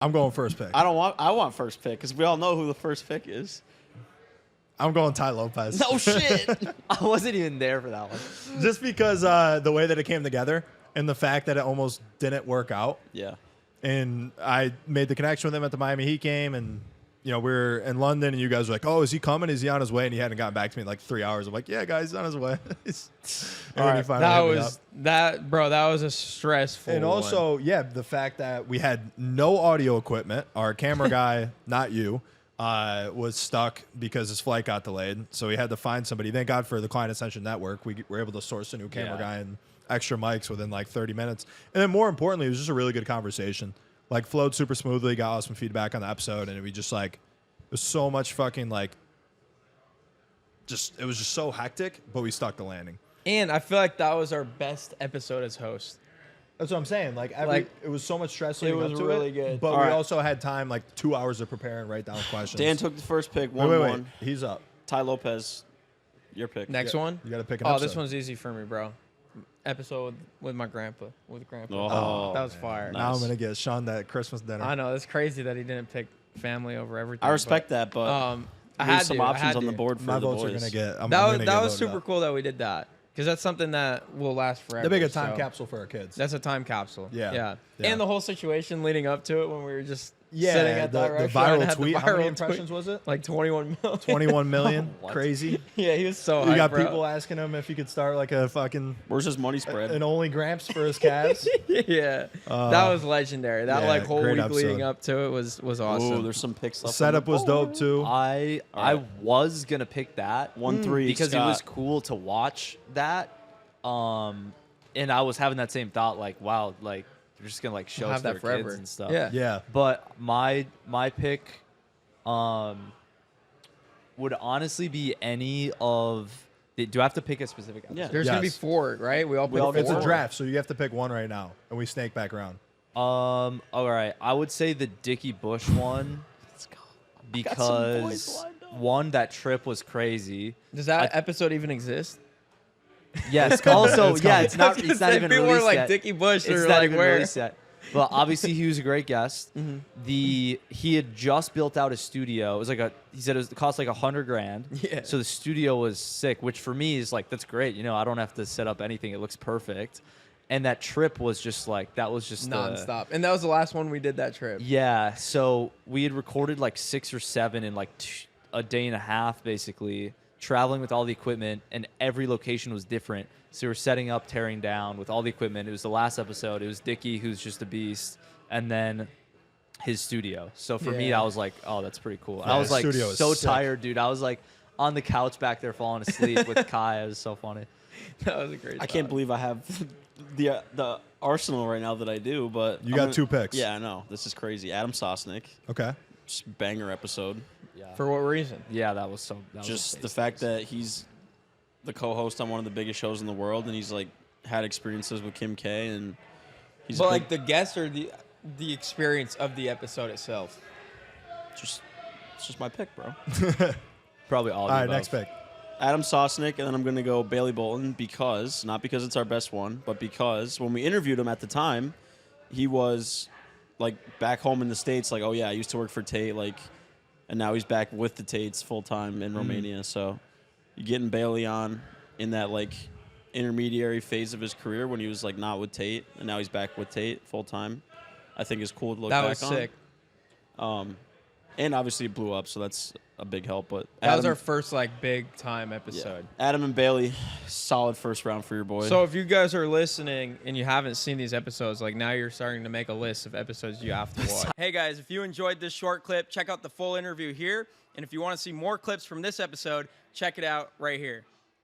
I'm going first pick. I want first pick because we all know who the first pick is. I'm going Tai Lopez. No shit. I wasn't even there for that one. Just because the way that it came together and the fact that it almost didn't work out. Yeah. And I made the connection with him at the Miami Heat game, and we were in London, and you guys were like, "Oh, is he coming? Is he on his way?" And he hadn't gotten back to me in like 3 hours. I'm like, "Yeah, guys, he's on his way." All right, that was a stressful. And also, the fact that we had no audio equipment. Our camera guy, not you, was stuck because his flight got delayed, so we had to find somebody. Thank God for the Client Ascension Network. We were able to source a new camera guy and extra mics within like 30 minutes. And then more importantly, it was just a really good conversation. Like flowed super smoothly, got awesome feedback on the episode, and we just like, it was so much fucking like, it was just so hectic, but we stuck the landing. And I feel like that was our best episode as host. That's what I'm saying. Like it was so much stress. It was really good. But we also had time, like 2 hours to prepare and write down questions. Dan took the first pick. Wait. He's up. Tai Lopez, your pick. Next one? You got to pick an episode. This one's easy for me, bro. Episode with my grandpa. Oh, that was fire. Nice. Now I'm going to get Sean that Christmas dinner. I know. It's crazy that he didn't pick family over everything. I respect that, but I had some options on the board for my the votes boys. are going to get. That was super cool that we did that. Because that's something that will last forever. They make a time capsule for our kids. That's a time capsule. Yeah. And the whole situation leading up to it when we were just Yeah, sitting at the restaurant viral tweet. The How many viral impressions tweet. was it? Like 21 million. 21 million. Crazy. Yeah, he was so You hyped, got bro. people asking him if he could start like a fucking Where's his money spread? an only Gramps for his calves. Yeah, that was legendary. That like whole great week episode. leading up to it was awesome. Oh, there's some picks. The setup was dope too. I was gonna pick that 1-3 because Scott. it was cool to watch that. And I was having that same thought, like, wow, like they're just gonna like show We'll us have their that forever. kids and stuff. Yeah. But my pick, would honestly be any of. Do I have to pick a specific episode? Yeah. There's gonna be 4, right? We all pick all 4. It's a draft, so you have to pick one right now, and we snake back around. All right. I would say the Dickie Bush one because one, that trip was crazy. Does that episode even exist? Yes. Also, It's yeah, coming. it's not even people released were like yet. Dickie Bush. It's Or not like even where? released yet. But obviously he was a great guest. He had just built out a studio. It was like he said it cost like $100,000. Yeah. So the studio was sick, which for me is like, that's great. You know, I don't have to set up anything. It looks perfect. And that trip was just like, that was just Nonstop. And that was the last one we did that trip. Yeah. So we had recorded like 6 or 7 in like a day and a half, basically, traveling with all the equipment, and every location was different. So we were setting up, tearing down with all the equipment. It was the last episode. It was Dickie, who's just a beast, and then his studio. So for me, I was like, oh, that's pretty cool. Yeah, I was like studio is so sick. tired, dude. I was like on the couch back there falling asleep with Kai. It was so funny. That was a great I can't believe I have the arsenal right now that I do, but You got 2 picks. Yeah, I know. This is crazy. Adam Sosnick, Okay. just banger episode. Yeah. For what reason? Yeah, that was Just the fact that he's the co-host on one of the biggest shows in the world, and he's like had experiences with Kim K, and he's But like the guests or the experience of the episode itself. it's just my pick, bro. probably all. All right, next pick. Adam Sosnick, and then I'm going to go Bailey Bolton not because it's our best one, but because when we interviewed him at the time, he was like back home in the States, like, oh yeah, I used to work for Tate, like, and now he's back with the Tates full time in Romania. So you're getting Bailey on in that like intermediary phase of his career when he was like not with Tate, and now he's back with Tate full time. I think is cool to look That back was on. sick. And obviously it blew up, so that's a big help. But That was our first like big time episode. Adam and Bailey, solid first round for your boy. So if you guys are listening and you haven't seen these episodes, like now you're starting to make a list of episodes you have to watch. Hey guys, if you enjoyed this short clip, check out the full interview here. And if you want to see more clips from this episode, check it out right here.